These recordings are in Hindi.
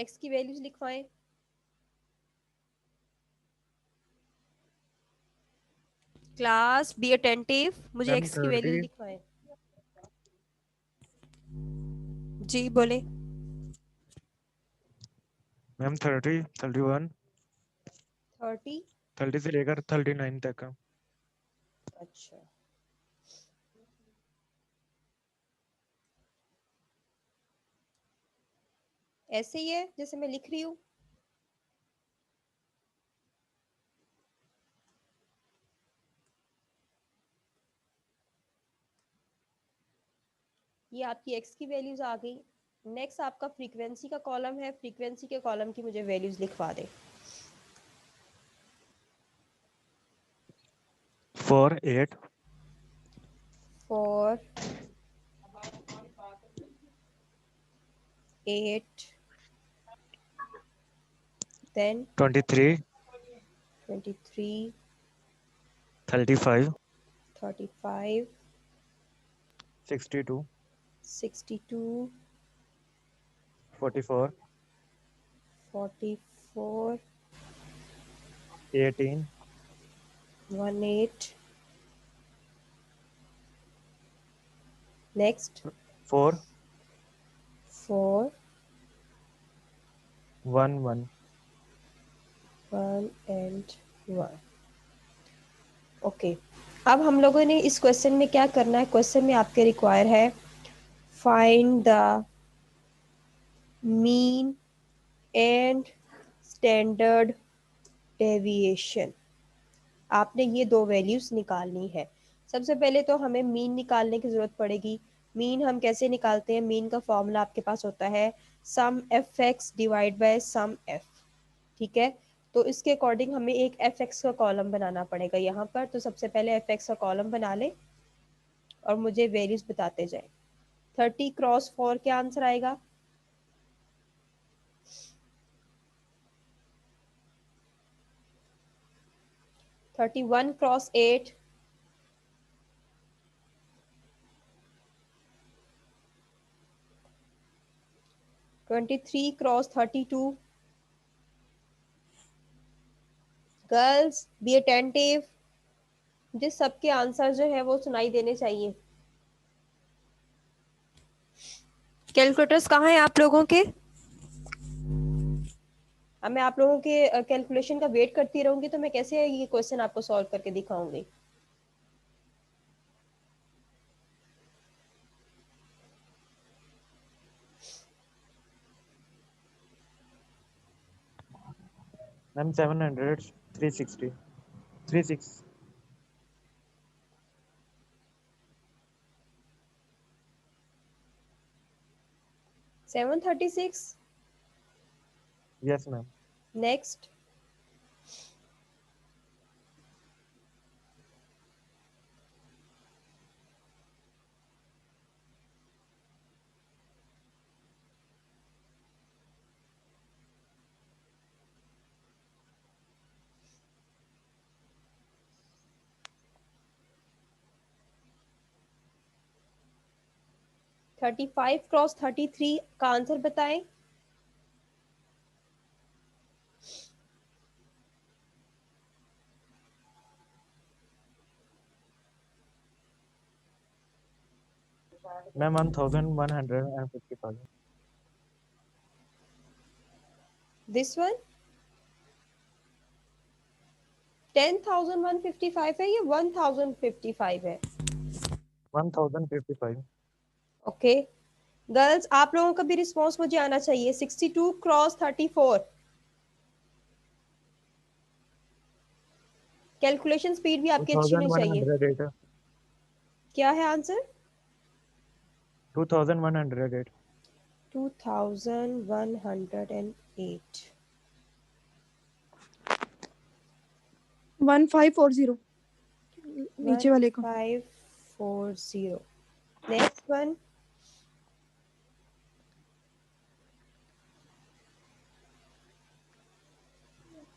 x की वैल्यूज लिखवाएं। क्लास बी अटेंटिव, मुझे मैम x की 30, वैल्यूज लिखवाएं। जी बोले। मैम 30, 31, 30। 30 से लेकर 39 तक का। अच्छा, ऐसे ही है जैसे मैं लिख रही हूँ। ये आपकी x की वैल्यूज आ गई। नेक्स्ट आपका फ्रीक्वेंसी का कॉलम है, फ्रीक्वेंसी के कॉलम की मुझे वैल्यूज लिखवा दे। 4, 8, 4, 8, then 23, 23, 35, 35, 62, 62, 44, 44, 18, 18, next 4, 4, 1, 1। 1 and 1। ओके, अब हम लोगों ने इस क्वेश्चन में क्या करना है, क्वेश्चन में आपके रिक्वायर है find the mean and standard deviation. आपने ये दो वैल्यूज निकालनी है। सबसे पहले तो हमें मीन निकालने की जरूरत पड़ेगी। मीन हम कैसे निकालते हैं? मीन का फॉर्मूला आपके पास होता है sum f x divide by sum f. ठीक है, तो इसके अकॉर्डिंग हमें एक एफ एक्स का कॉलम बनाना पड़ेगा यहाँ पर। तो सबसे पहले एफ एक्स का कॉलम बना ले और मुझे वैल्यूज बताते जाए। 30 क्रॉस 4 क्या आंसर आएगा? 31 cross 8, 23 cross 32। Girls be attentive, मुझे सबके आंसर जो है वो सुनाई देने चाहिए। कैलकुलेटर्स कहाँ हैं आप लोगों के? अब मैं आप लोगों के कैलकुलेशन का वेट करती रहूंगी तो मैं कैसे ये क्वेश्चन आपको सॉल्व करके दिखाऊंगी? Ma'am 700, 360, 36। 736। Yes ma'am. Next. 35 cross 33 का आंसर बताएं। मैम 1155। दिस वन 10,155 है या 1,055 है? 1055। ओके, गर्ल्स आप लोगों का भी रिस्पॉन्स मुझे आना चाहिए। 62 क्रॉस 34, कैलकुलेशन स्पीड भी आपकी अच्छी होनी चाहिए। 2108। क्या है आंसर? 2108। 2108। 1540 नीचे वाले को। 1540। Next one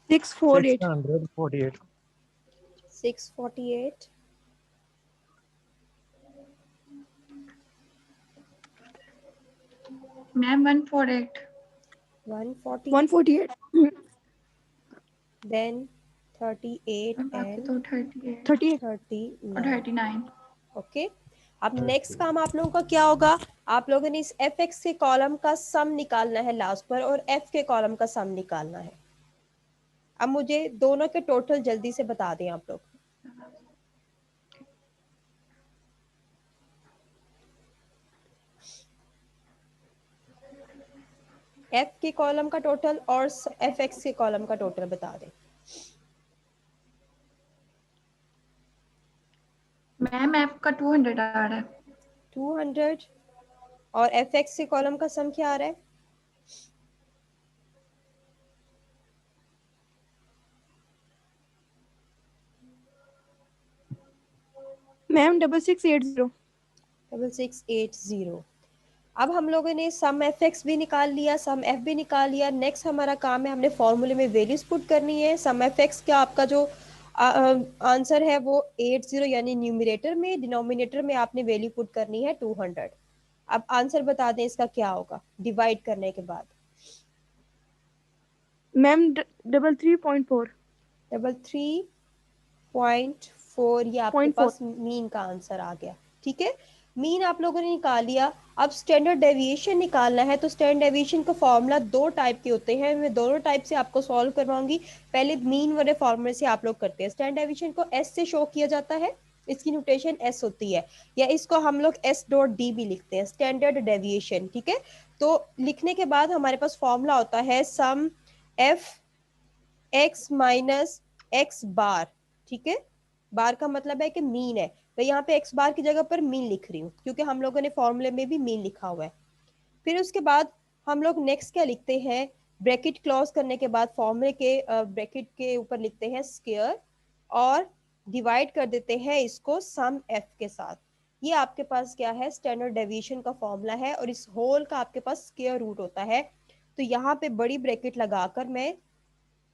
648 648। 648। मैम 148। 140, 148 then 38 बाकी and तो 38 38 और 39. 39। ओके, अब नेक्स्ट काम आप लोगों का क्या होगा, आप लोगों ने इस एफ एक्स के कॉलम का सम निकालना है लास्ट पर और एफ के कॉलम का सम निकालना है। अब मुझे दोनों के टोटल जल्दी से बता दें आप लोग। एफ के कॉलम का टोटल और एफ एक्स के कॉलम का टोटल बता दें। मैम एफ का 200 आ रहा है। 200 और एफ एक्स के कॉलम का सम क्या आ रहा है? मैम 6680 6680। अब हम लोगों ने सम एफ एक्स भी निकाल लिया, सम एफ भी निकाल लिया। नेक्स्ट हमारा काम है, हमने फॉर्मूले में वैल्यूज पुट करनी है। सम एफ एक्स का आपका जो आंसर है वो 80, यानी न्यूमरेटर में, डिनोमिनेटर में आपने वैल्यू पुट करनी है 200। अब आंसर बता दें इसका क्या होगा डिवाइड करने के बाद। मैम 33.4 33.4 ये आपके 0.4 पास मीन का आंसर आ गया। ठीक है, मीन आप लोगों ने निकाल लिया। अब स्टैंडर्ड डेविएशन निकालना है, तो स्टैंडर्ड डेविएशन का फॉर्मूला दो टाइप के होते हैं, मैं दोनों टाइप से आपको सॉल्व करवाऊंगी। पहले मीन वाले फॉर्मूले से आप लोग करते हैं। स्टैंडर्ड डेविएशन को एस से शो किया जाता है, इसकी नोटेशन एस होती है, या इसको हम लोग एस डॉट डी भी लिखते हैं, स्टैंडर्ड डेविएशन। ठीक है, तो लिखने के बाद हमारे पास फॉर्मूला होता है sum f x minus x बार। ठीक है, बार का मतलब है कि मीन है, तो यहाँ पे एक्स बार की जगह पर मीन लिख रही हूँ क्योंकि हम लोगों ने फॉर्मूले में भी मीन लिखा हुआ है। फिर उसके बाद हम लोग नेक्स्ट क्या लिखते हैं, ब्रैकेट क्लोज करने के बाद फॉर्मूले के ब्रैकेट के ऊपर लिखते हैं स्क्वायर और डिवाइड कर देते हैं इसको सम एफ के साथ। ये आपके पास क्या है, स्टैंडर्ड डेविएशन का फॉर्मूला है, और इस होल का आपके पास स्क्वायर रूट होता है। तो यहाँ पे बड़ी ब्रैकेट लगाकर मैं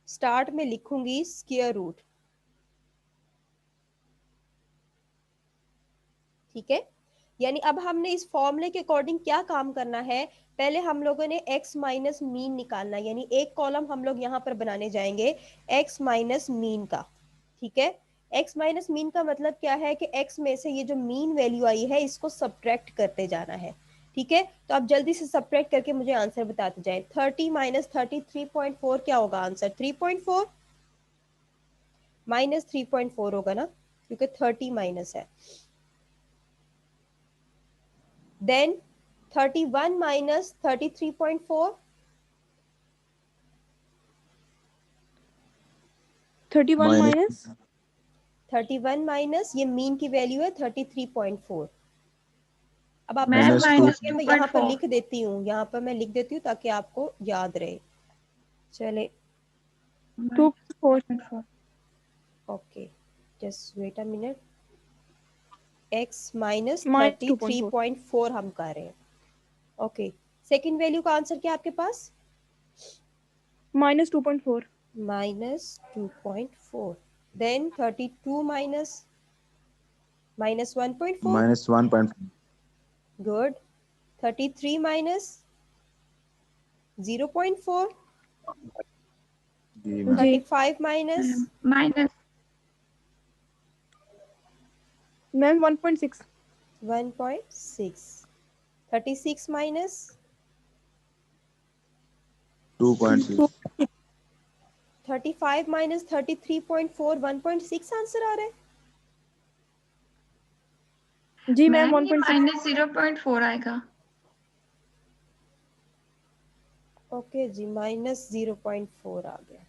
स्टार्ट में लिखूंगी स्क्वायर रूट। ठीक है, यानी अब हमने इस फॉर्मूले के अकॉर्डिंग क्या काम करना है, पहले हम लोगों ने x माइनस मीन निकालना है, यानी एक कॉलम हम लोग यहाँ पर बनाने जाएंगे x माइनस मीन का। ठीक है, x माइनस मीन का मतलब क्या है कि x में से ये जो मीन वैल्यू आई है इसको सब्ट्रैक्ट करते जाना है। ठीक है, तो आप जल्दी से सब्ट्रैक्ट करके मुझे आंसर बताते जाएं। 30 माइनस 33.4 क्या होगा आंसर? 3.4 माइनस 3.4 होगा ना, क्योंकि 30 माइनस है। Then 31 minus 33.4, 31 माइनस 31 माइनस ये मीन की वैल्यू है 33.4। अब आपको मैम समझ आ गया, मैं यहाँ पर -2.4। लिख देती हूँ, यहाँ पर मैं लिख देती हूँ ताकि आपको याद रहे। चले, 2.4 okay, just wait a minute. x minus minus 2.4 33.4 हम कर रहे हैं। ओके, सेकेंड वैल्यू का आंसर क्या आपके पास? Minus 2.4 minus 2.4। Then 32 minus minus 1.4, -1.4 good. 33 minus 0.4, जी मैम। जी 35 minus minus ma'am 1.6 1.6, 36 minus 2.6 35 minus 33.4, 1.6 answer आ रहा है। जी मैम मैम ये 1.6 -0.4 आएगा। ओके जी, माइनस 0.4 आ गया।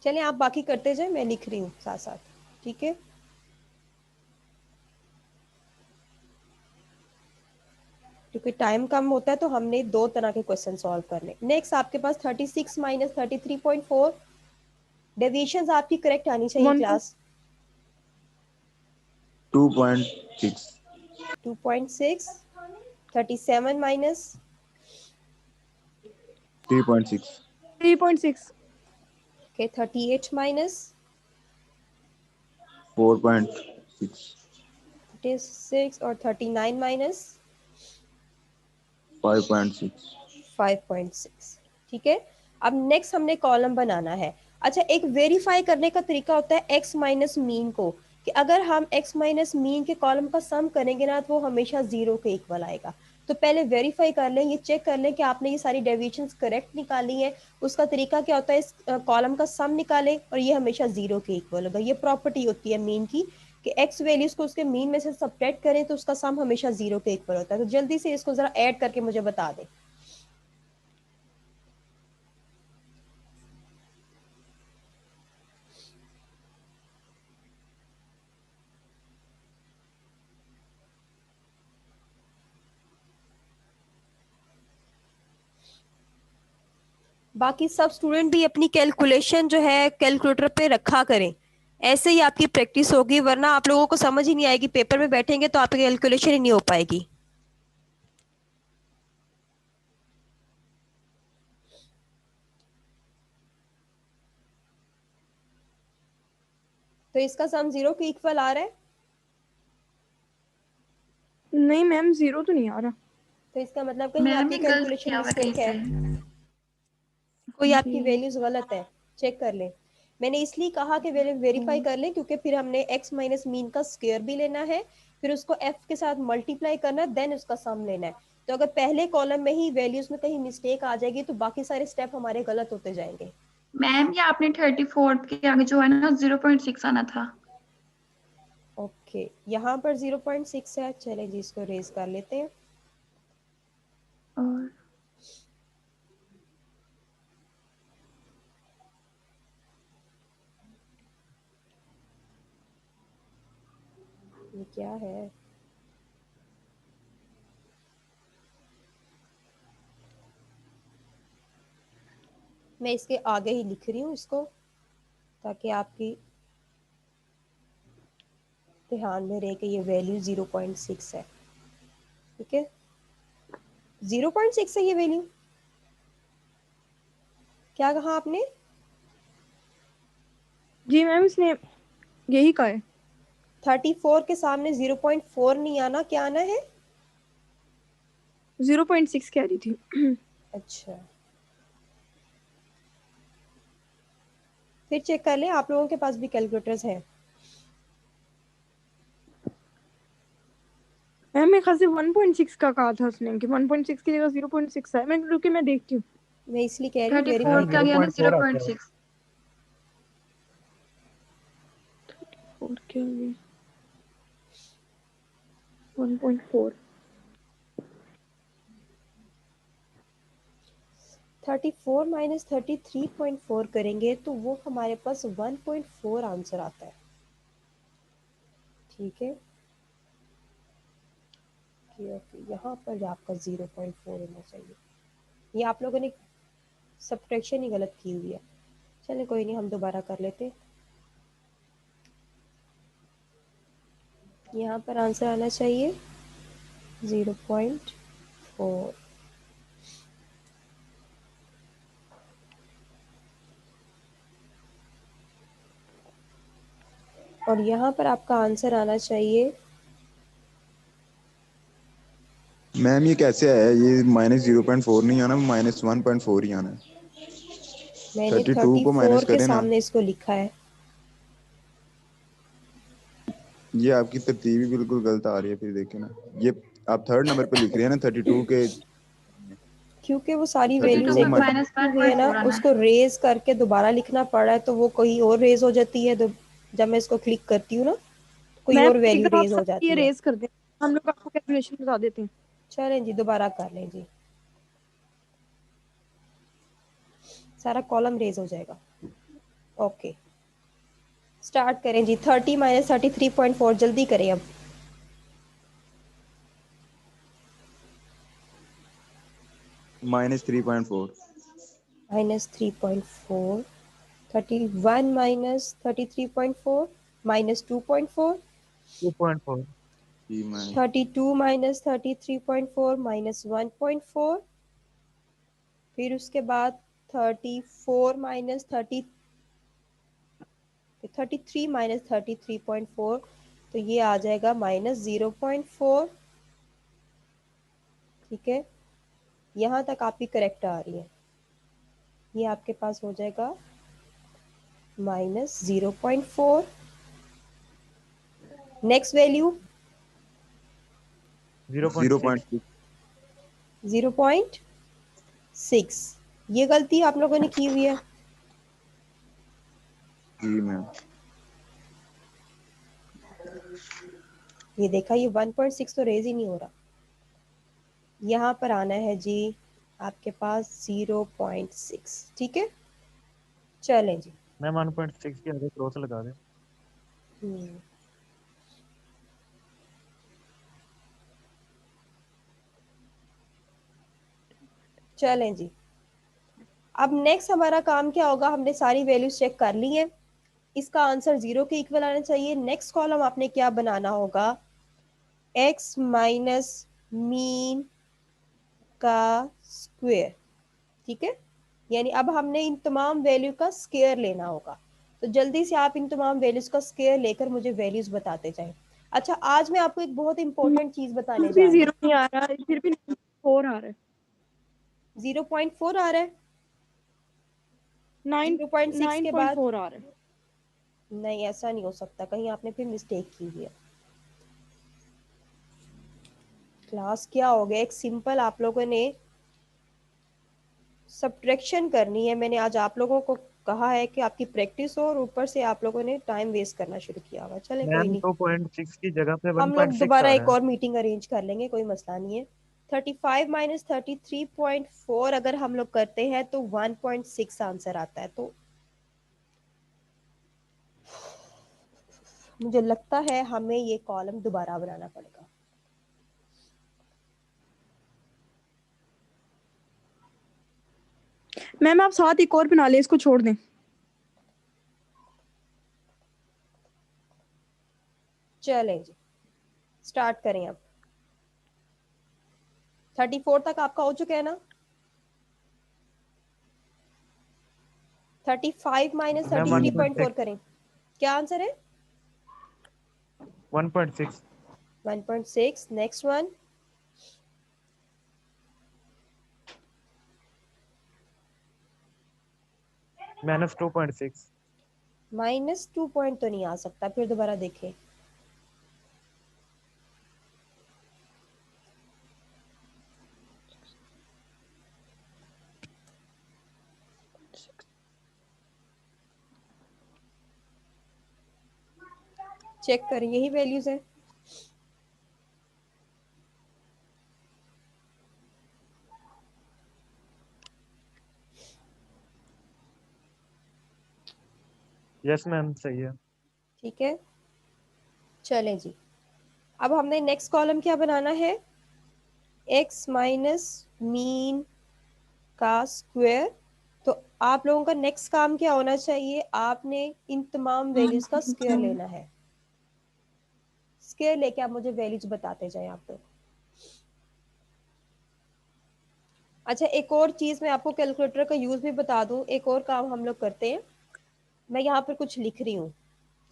चलिए आप बाकी करते जाए, मैं लिख रही हूँ साथ साथ। ठीक है, क्योंकि टाइम कम होता है तो हमने दो तरह के क्वेश्चन सॉल्व करने। नेक्स्ट आपके पास 36 माइनस 33.4, डेविएशंस आपकी करेक्ट आनी चाहिए 1. क्लास। 2.6 2.6, 37 माइनस 3.6 3.6 ओके, 38 माइनस 4.6 6 और 39 माइनस 5.6. 5.6। ठीक है, अब नेक्स्ट हमने कॉलम बनाना है। अच्छा, एक वेरीफाई करने का तरीका होता है एक्स माइनस मीन को, कि अगर हम एक्स माइनस मीन के कॉलम का सम करेंगे ना तो वो हमेशा जीरो के इक्वल आएगा। तो पहले वेरीफाई कर लें, ये चेक कर लें कि आपने ये सारी डेविएशंस करेक्ट निकाली हैं। उसका तरीका क्या होता है, इस कॉलम का सम निकालें और ये हमेशा जीरो के इक्वल होगा। ये प्रॉपर्टी होती है मीन की, कि एक्स वैल्यूज को उसके मीन में से सब्ट्रैक्ट करें तो उसका सम हमेशा जीरो के इक्वल होता है। तो जल्दी से इसको जरा ऐड करके मुझे बता दें। बाकी सब स्टूडेंट भी अपनी कैलकुलेशन जो है कैलकुलेटर पे रखा करें, ऐसे ही आपकी प्रैक्टिस होगी, वरना आप लोगों को समझ ही नहीं आएगी। पेपर में बैठेंगे तो आपकी कैलकुलेशन ही नहीं हो पाएगी। तो इसका सम जीरो के इक्वल आ रहा है, नहीं मैम, जीरो तो नहीं आ रहा। तो इसका मतलब कहीं मैम आपकी ये गलत कैलकुलेशन किया हुआ कहीं मिस्टेक है, से। कोई आपकी जी। वैल्यूज गलत है, चेक कर लें। मैंने इसलिए कहा कि वेरीफाई कर लें क्योंकि फिर हमने x माइनस मीन का स्क्वायर भी लेना है, फिर उसको f के साथ मल्टीप्लाई करना है, देन उसका सम लेना है। तो अगर पहले कॉलम में ही वैल्यूज में कहीं मिस्टेक आ जाएगी तो बाकी सारे स्टेप हमारे गलत होते जाएंगे। मैम ये आपने 34 के आगे जो है ना 0.6 आना था। ओके, यहाँ पर 0.6 है, चले जी इसको रेज कर लेते हैं। और ये क्या है, मैं इसके आगे ही लिख रही हूँ इसको, ताकि आपकी ध्यान में रहे कि ये वैल्यू 0.6 है। ठीक है, 0.6 है ये वैल्यू। क्या कहा आपने? जी मैम, इसने यही कहा है। 34 के सामने 0.4 नहीं आना, क्या आना है? 0.6 कह रही थी। अच्छा, फिर चेक कर लें, आप लोगों के पास भी कैलकुलेटर्स हैं। मैम मेरे ख्याल से 1.6 का कहा था उसने, कि 1.6 की जगह 0.6 है। मैं रुके, मैं देखती हूँ। मैं इसलिए कह रही हूँ 34 वेरीफाई मैम के कर आगे लें। है ना 0.4 आ गया है। 0.6। और क्या है? 1.4। 34 माइनस 33.4 करेंगे तो वो हमारे पास 1.4 आंसर आता है। ठीक है, ओके, यहाँ पर आपका 0.4 होना चाहिए। ये आप लोगों ने सब्ट्रैक्शन ही गलत की हुई है। चलिए कोई नहीं, हम दोबारा कर लेते। यहाँ पर आंसर आना चाहिए 0.4। और यहाँ पर आपका आंसर आना चाहिए, मैम ये कैसे आया? ये -0.4 नहीं आना, -1.4 ही आना है। मैंने 32 को माइनस 34 के करें ना। सामने इसको लिखा है। ये आपकी तरतीब ही बिल्कुल गलत आ रही है, फिर देखे ना। ये आप थर्ड नंबर पे लिख रहे हैं ना 32 के। क्योंकि वो सारी वैल्यूज 32 एक बार माइनस लिखी हुई है ना, 1.4 आना है। उसको रेज करके दोबारा लिखना पड़ा है, तो वो कोई और रेज हो जाती है। तो जब मैं इसको क्लिक करती हूँ ना, कोई मैम और एक वैल्यू दफा आप रेज हो सब ये जाती है। रेज कर दें, हम लोग आपको कैलकुलेशन बता देते हैं। चलें जी, दोबारा कर लें जी, सारा कॉलम रेज हो जाएगा। ओके, स्टार्ट करें जी। 30 माइनस 33.4, जल्दी करें अब। -3.4। -3.4, 31 माइनस 33.4, -2.4, 2.4। जी माइनस 32 माइनस 33.4, -1.4, फिर उसके बाद 34 माइनस 33 माइनस 33.4, तो ये आ जाएगा -0.4। ठीक है, यहाँ तक आपकी करेक्ट आ रही है, ये आपके पास हो जाएगा -0.4। Next value 0.6 0.6। ये गलती आप लोगों ने की हुई है। जी मैम। ये देखा, ये 1.6 तो रेज ही नहीं हो रहा। यहाँ पर आना है जी आपके पास 0.6। ठीक है, चलें जी। मैम 1.6 के आगे क्रॉस लगा दें। हम्म, चलें जी। अब नेक्स्ट हमारा काम क्या होगा, हमने सारी वैल्यूज चेक कर ली हैं, इसका आंसर 0 के इक्वल आना चाहिए। नेक्स्ट कॉलम आपने क्या बनाना होगा, x माइनस मीन का स्क्वायर। ठीक है, यानी अब हमने इन तमाम वैल्यू का स्क्वायर लेना होगा। तो जल्दी से आप इन तमाम वैल्यूज का स्क्वायर लेकर मुझे वैल्यूज बताते जाएं। अच्छा, आज मैं आपको एक बहुत इंपॉर्टेंट चीज बताने भी जा रही 0 नहीं आ रहा है, फिर भी 4 आ रहा है। हूँ। 0.4 आ रहा है, 0.6 के बाद 9.4 आ रहा है। नहीं, ऐसा नहीं हो सकता, कहीं आपने फिर मिस्टेक की हुई है। क्लास क्या हो गया, एक सिंपल आप लोगों ने सब्ट्रैक्शन करनी है। मैंने आज आप लोगों को कहा है कि आपकी प्रैक्टिस हो, और ऊपर से आप लोगों ने टाइम वेस्ट करना शुरू किया हुआ। चले कोई मैम नहीं, 2.6 की जगह पे हम लोग 1.6 दोबारा आ एक रहा है। और मीटिंग अरेंज कर लेंगे, कोई मसला नहीं है। 35 माइनस 33.4 अगर हम लोग करते हैं तो 1.6 आंसर आता है। तो मुझे लगता है हमें ये कॉलम दोबारा बनाना पड़ेगा। मैम आप साथ एक और बना ले, इसको छोड़ दें। चलें जी, स्टार्ट करें अब। 34 तक आपका हो चुका है ना। 35 माइनस मैम 33.4 1.6 करें, क्या आंसर है? 1.6 1.6। नेक्स्ट वन -2.6 -2 पॉइंट तो नहीं आ सकता, फिर दोबारा देखें। चेक करें, यही वैल्यूज है। यस मैम सही है। ठीक है, चलें जी। अब हमने नेक्स्ट कॉलम क्या बनाना है, x माइनस मीन का स्क्वायर। तो आप लोगों का नेक्स्ट काम क्या होना चाहिए, आपने इन तमाम वैल्यूज का स्क्वायर लेना है। स्क्वायर लेके आप मुझे वैल्यूज बताते जाएं आप लोग। अच्छा, एक और चीज मैं आपको कैलकुलेटर का यूज भी बता दूं। एक और काम हम लोग करते हैं, मैं यहाँ पर कुछ लिख रही हूँ।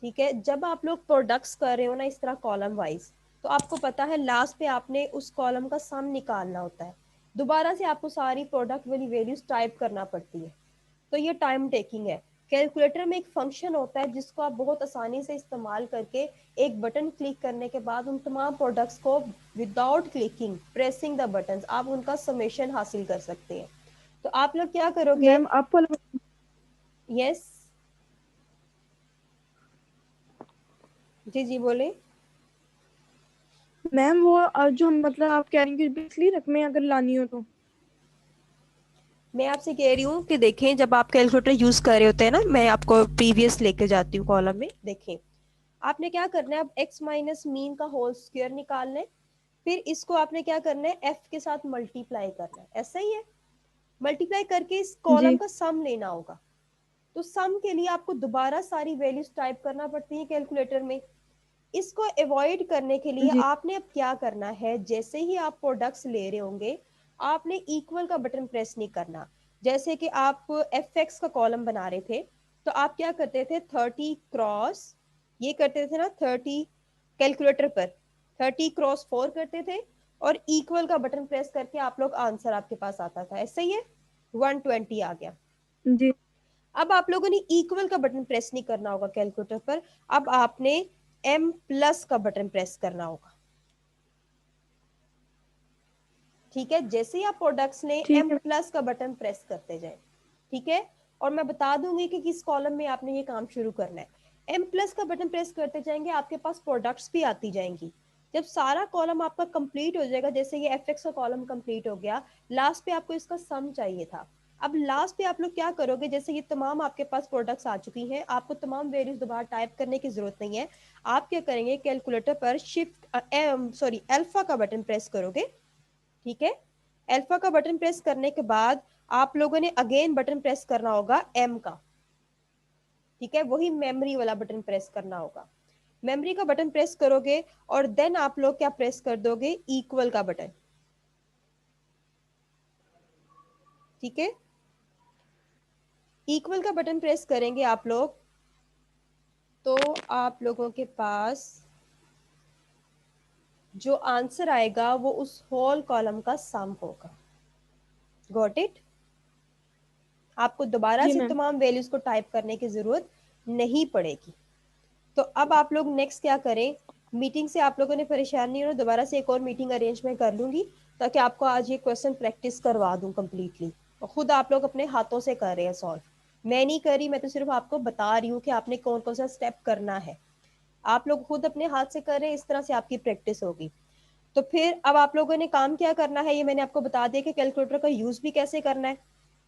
ठीक है, जब आप लोग प्रोडक्ट्स कर रहे हो ना इस तरह कॉलम वाइज, तो आपको पता है लास्ट पे आपने उस कॉलम का सम निकालना होता है। दोबारा से आपको सारी प्रोडक्ट वाली वैल्यूज टाइप करना पड़ती है, तो ये टाइम टेकिंग है। कैलकुलेटर में एक फंक्शन होता है जिसको आप बहुत आसानी से इस्तेमाल करके एक बटन क्लिक करने के बाद उन तमाम प्रोडक्ट्स को without clicking pressing the buttons आप उनका समेशन हासिल कर सकते हैं। तो आप लोग क्या करोगे, मैम आप वाला यस जी जी बोले। मैम वो जो हम मतलब आप कह रही हैं कि पिछली रकमें अगर लानी हो तो मैं आपसे कह रही हूँ कि देखें, जब आप कैलकुलेटर यूज कर रहे होते हैं ना, मैं आपको प्रीवियस लेके जाती हूँ कॉलम में। देखें, आपने क्या करना है, अब x माइनस मीन का होल स्क्वायर निकालना है, फिर इसको आपने क्या करना है, f के साथ मल्टीप्लाई करना है। ऐसा ही है, मल्टीप्लाई करके इस कॉलम जी का सम लेना होगा। तो सम के लिए आपको दोबारा सारी वैल्यूज टाइप करना पड़ती है कैलकुलेटर में। इसको अवॉइड करने के लिए जी आपने अब क्या करना है, जैसे ही आप प्रोडक्ट्स ले रहे होंगे, आपने इक्वल का बटन प्रेस नहीं करना। जैसे कि आप fx का कॉलम बना रहे थे, तो आप क्या करते थे, 30 क्रॉस ये करते थे ना, 30 कैलकुलेटर पर 30 क्रॉस 4 करते थे, और इक्वल का बटन प्रेस करके आप लोग आंसर आपके पास आता था, ऐसा ही है, 120 आ गया। जी अब आप लोगों ने इक्वल का बटन प्रेस नहीं करना होगा कैलकुलेटर पर, अब आपने m प्लस का बटन प्रेस करना होगा। ठीक है, जैसे ही आप प्रोडक्ट्स ने ठीक m है प्लस का बटन प्रेस करते जाए, ठीक है, और मैं बता दूंगी कि किस कॉलम में आपने ये काम शुरू करना है। m प्लस का बटन प्रेस करते जाएंगे, आपके पास प्रोडक्ट्स भी आती जाएंगी। जब सारा कॉलम आपका कंप्लीट हो जाएगा, जैसे ये fx का कॉलम कंप्लीट हो गया, लास्ट पे आपको इसका सम चाहिए था। अब लास्ट पे आप लोग क्या करोगे, जैसे ये तमाम आपके पास प्रोडक्ट्स आ चुकी हैं, आपको तमाम वैल्यूज दोबारा टाइप करने की जरूरत नहीं है। आप क्या करेंगे, कैलकुलेटर पर शिफ्ट अल्फा का बटन प्रेस करोगे। ठीक है, अल्फा का बटन प्रेस करने के बाद आप लोगों ने अगेन बटन प्रेस करना होगा m का। ठीक है, वही मेमोरी वाला बटन प्रेस करना होगा। मेमोरी का बटन प्रेस करोगे और देन आप लोग क्या प्रेस कर दोगे, इक्वल का बटन। ठीक है, इक्वल का बटन प्रेस करेंगे आप लोग, तो आप लोगों के पास जो आंसर आएगा वो उस होल कॉलम का सम होगा। Got it? आपको दोबारा जी से मैम तमाम वैल्यूज को टाइप करने की जरूरत नहीं पड़ेगी। तो अब आप लोग नेक्स्ट क्या करें, मीटिंग से आप लोगों ने परेशान नहीं होना, दोबारा से एक और मीटिंग अरेंज में कर लूंगी, ताकि आपको आज ये क्वेश्चन प्रैक्टिस करवा दूं कंप्लीटली, और खुद आप लोग अपने हाथों से कर रहे हैं सॉल्व। मैं नहीं कर रही, मैं तो सिर्फ आपको बता रही हूँ कि आपने कौन कौन सा स्टेप करना है। आप लोग खुद अपने हाथ से कर रहे हैं, इस तरह से आपकी प्रैक्टिस होगी। तो फिर अब आप लोगों ने काम क्या करना है, ये मैंने आपको बता दिया कि कैलकुलेटर का यूज भी कैसे करना है।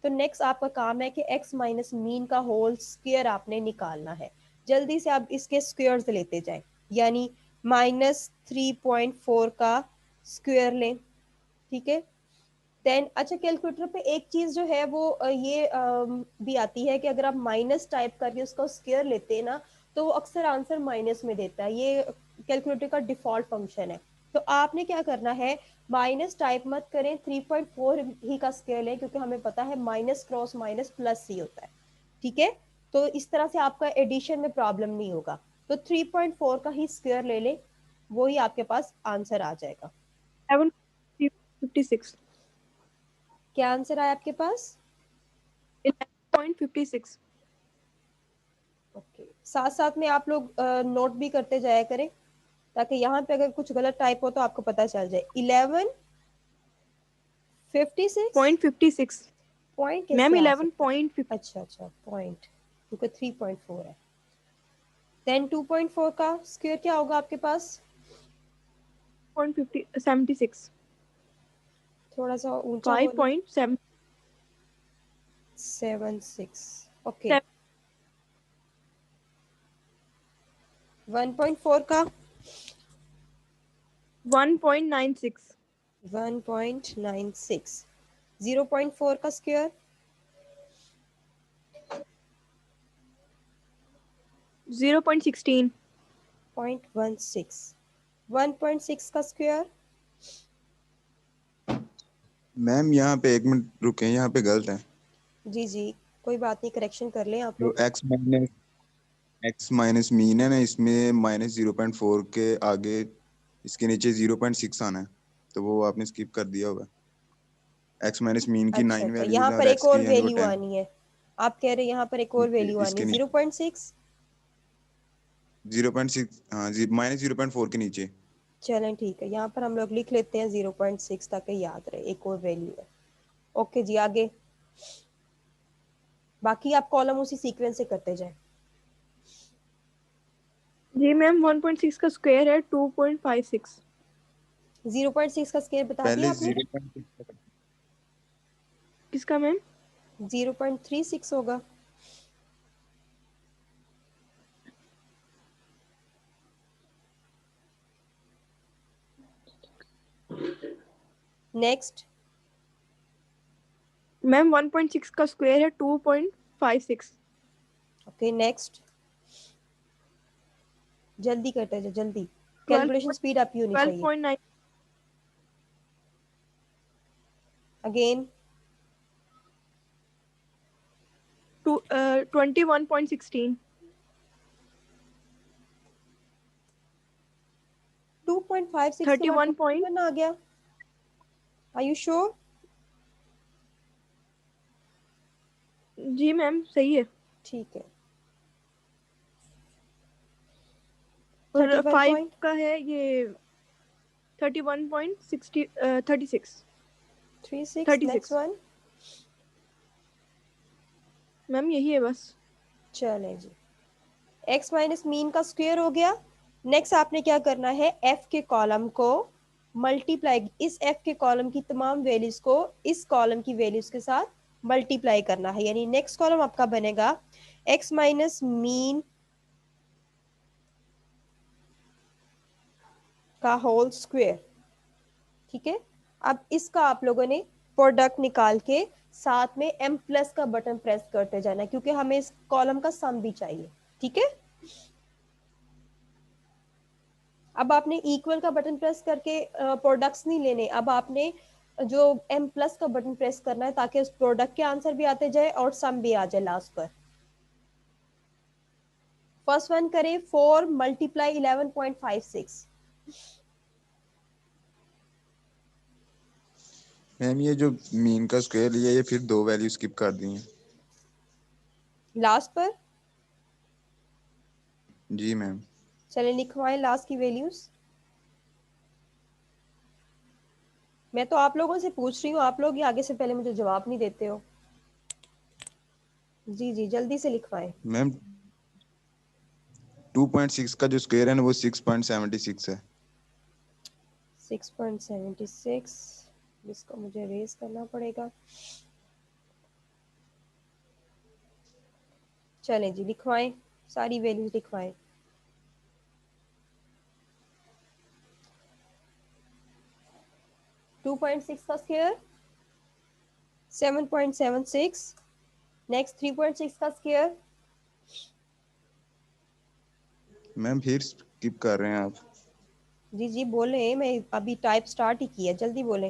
तो नेक्स्ट आपका काम है कि x माइनस मीन का होल स्क्वायर आपने निकालना है। जल्दी से आप इसके स्क्वायर्स लेते जाएं, यानी -3.4 का स्क्वायर लें। ठीक है, देन अच्छा कैलकुलेटर पे एक चीज जो है वो ये भी आती है कि अगर आप माइनस टाइप करके उसका स्क्वायर लेते हैं ना, तो वो अक्सर आंसर माइनस में देता है। ये कैलकुलेटर का डिफॉल्ट फंक्शन है। तो आपने क्या करना है, माइनस टाइप मत करें, 3.4 ही का स्क्वायर लें, क्योंकि हमें पता है माइनस क्रॉस माइनस प्लस ही होता है। ठीक है, तो इस तरह से आपका एडिशन में प्रॉब्लम नहीं होगा। तो 3.4 का ही स्क्वायर ले लें, वो ही आपके पास आंसर आ जाएगा। 11.56 क्या आंसर आया आपके पास? 11.56 ओके, साथ साथ में आप लोग नोट भी करते जाया करें, ताकि यहाँ पे अगर कुछ गलत टाइप हो तो आपको पता चल जाए। 11.56 .56 पॉइंट मैम कैसे आ सकता है? 11.50 अच्छा अच्छा, पॉइंट, क्योंकि 3.4 है। देन 2.4 का स्क्वायर क्या होगा आपके पास? 76 थोड़ा सा ऊंचा बोले। 5.7 76। ओके, 1.4 का 1.96 1.96। 0.4 का स्क्वायर 0.16 0.16। 1.6 का स्क्वायर मैम यहाँ पे 1 मिनट रुके, यहाँ पे गलत है। जी जी, कोई बात नहीं, करेक्शन कर लें आप जो लोग। x माइनस मीन है ना, इसमें -0.4 के आगे इसके नीचे 0.6 आना है, तो वो आपने स्किप कर दिया होगा। x माइनस मीन की अच्छा 9 अच्छा, वैल्यूज यहाँ हैं पर और एक x और की हैं जो वैल्यू 10। आनी है। आप कह रहे हैं यहाँ पर एक और वैल्यू आनी इसके है, नीचे 0.6। 0.6, हाँ जी, -0.4 के नीचे। चलें ठीक है, यहाँ पर हम लोग लिख लेते हैं 0.6 ताकि याद रहे, एक और वैल्यू है। ओके जी, आगे बाकी आप कॉलम उसी सीक्वेंस से करते जाएं। जी मैम 1.6 का स्क्वायर है 2.56 0.6 का स्क्वायर बता दिया पहले आपने? 0.6 किसका मैम? 0.36 होगा। नेक्स्ट मैम 1.6 का स्क्वायर है 2.56 ओके, नेक्स्ट जल्दी करते जाए, जल्दी, 12 कैलकुलेशन स्पीड आपकी होनी चाहिए। 12.9 अगेन 21.16 2.56 के बाद 31 point 21 आ गया। Are you sure? जी मैम सही है। ठीक है। और 31 5 पॉइंट का है ये 31.60 36 36। Next 36 one. मैम यही है बस। चले जी, x माइनस मीन का स्क्वायर हो गया। नेक्स्ट आपने क्या करना है, f के कॉलम को मल्टीप्लाई, इस f के कॉलम की तमाम वैल्यूज को इस कॉलम की वैल्यूज के साथ मल्टीप्लाई करना है। यानी नेक्स्ट कॉलम आपका बनेगा x माइनस मीन का होल स्क्वायर। ठीक है, अब इसका आप लोगों ने प्रोडक्ट निकाल के साथ में m प्लस का बटन प्रेस करते जाना है, क्योंकि हमें इस कॉलम का सम भी चाहिए। ठीक है, अब आपने इक्वल का बटन प्रेस करके प्रोडक्ट्स नहीं लेने, अब आपने जो m प्लस का बटन प्रेस करना है ताकि उस प्रोडक्ट के आंसर भी आते जाए और सम भी आ जाए लास्ट पर। फर्स्ट वन करें, 4 मल्टीप्लाई 11.56। मैम ये जो मीन का स्क्वायर लिया ये फिर 2 वैल्यू स्किप कर दी हैं। लास्ट पर जी मैम। चले लिखवाएं लास्ट की वैल्यूज। मैं तो आप लोगों से पूछ रही हूँ, आप लोग ही आगे से पहले मुझे जवाब नहीं देते हो। जी जी जल्दी से लिखवाएं। मैम 2.6 का जो स्क्वायर है ना वो 6.76 है। 6.76, इसको मुझे रेज करना पड़ेगा। चलें जी लिखवाएं, सारी वैल्यूज लिखवाएं। टू पॉइंट सिक्स का स्क्वायर 7.76। नेक्स्ट 3.6 का स्क्वायर मैम फिर स्किप कर रहे हैं आप। जी जी बोले, मैं अभी टाइप स्टार्ट ही किया, जल्दी बोले।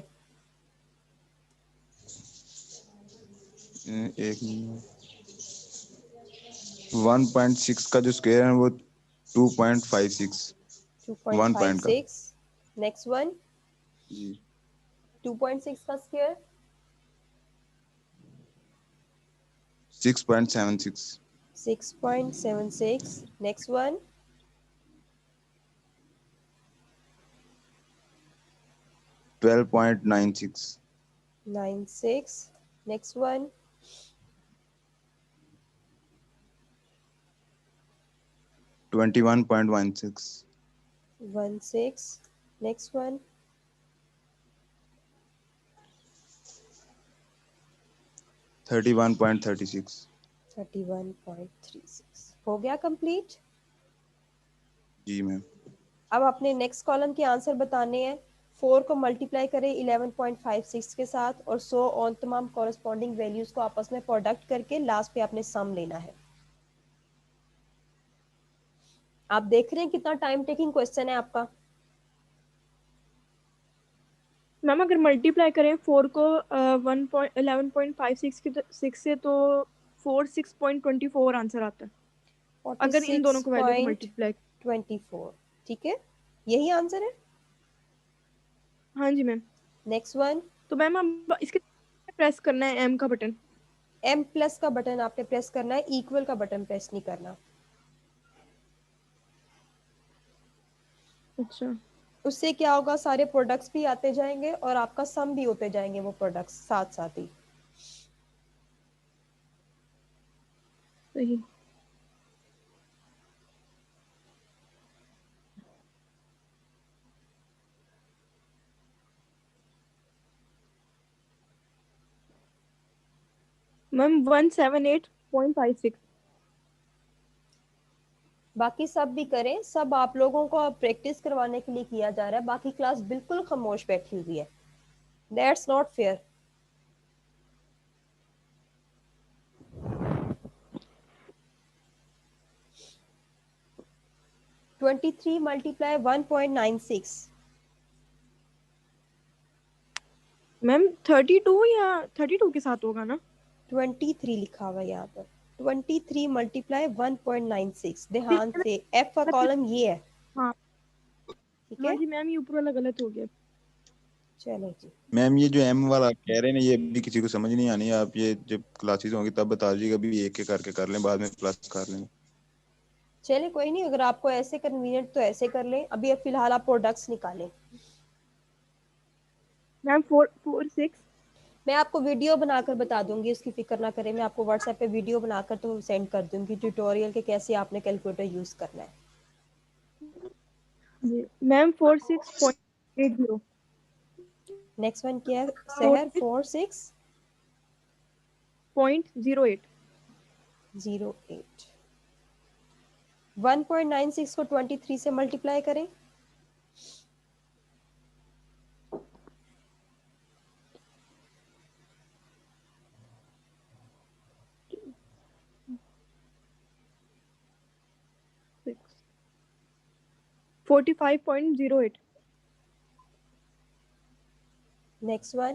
एक मिनट। 1.6 का जो स्क्वायर है वो 2.56 1 पॉइंट का। 2.56। नेक्स्ट वन जी 2.6 का square 6.76 6.76। Next one 12.96 96। Next one 21.16 16। Next one 31.36। 31.36 हो गया कंप्लीट। जी मैम। अब अपने नेक्स्ट कॉलम के आंसर बताने हैं। 4 को मल्टीप्लाई करें 11.56 के साथ और सो ऑन तमाम कॉरेस्पॉन्डिंग वैल्यूज को आपस में प्रोडक्ट करके लास्ट पे आपने सम लेना है। आप देख रहे हैं कितना टाइम टेकिंग क्वेश्चन है आपका। मैम अगर मल्टीप्लाई करें 4 को 11.56 की 6 से तो 4 6.24 आंसर आता है अगर इन दोनों को वैल्यू को मल्टीप्लाई। 46.24। ठीक है, यही आंसर है। हाँ जी मैम। नेक्स्ट वन तो मैम अब इसके प्रेस करना है एम का बटन। m प्लस का बटन आपने प्रेस करना है, इक्वल का बटन प्रेस नहीं करना। अच्छा उससे क्या होगा, सारे प्रोडक्ट्स भी आते जाएंगे और आपका सम भी होते जाएंगे वो प्रोडक्ट्स साथ साथ ही। सही। मैम 178.56। बाकी सब भी करें, सब आप लोगों को प्रैक्टिस करवाने के लिए किया जा रहा है, बाकी क्लास बिल्कुल खामोश बैठी हुई है। That's not fair. Twenty three multiply 1.96। Ma'am 32 या 32 के साथ होगा ना। 23 लिखा हुआ है यहाँ पर। 23 मल्टीप्लाई 1.96। ध्यान से, एफ का कॉलम ये है। हाँ ठीक हाँ है, जी मैम ये ऊपर वाला गलत हो गया। चलो जी, मैम ये जो एम वाला कह रहे हैं ना, ये भी किसी को समझ नहीं आनी। आप ये जब क्लासेस होंगी तब बता दीजिएगा, अभी एक एक करके कर लें, बाद में प्लस कर लेंगे। चले कोई नहीं, अगर आपको ऐसे कन्वीनियंट तो ऐसे कर लें। अभी फिलहाल आप प्रोडक्ट्स निकालें। मैम 4 6 मैं आपको वीडियो बनाकर बता दूंगी, उसकी फिक्र ना करें। मैं आपको व्हाट्सएप पे वीडियो बनाकर तो सेंड कर दूंगी ट्यूटोरियल के कैसे आपने कैलकुलेटर यूज करना है। जी मैम 46.80 नेक्स्ट वन क्या है सहर? 46.08। 1.96 को 23 से मल्टीप्लाई करें। Six. 45.08 next one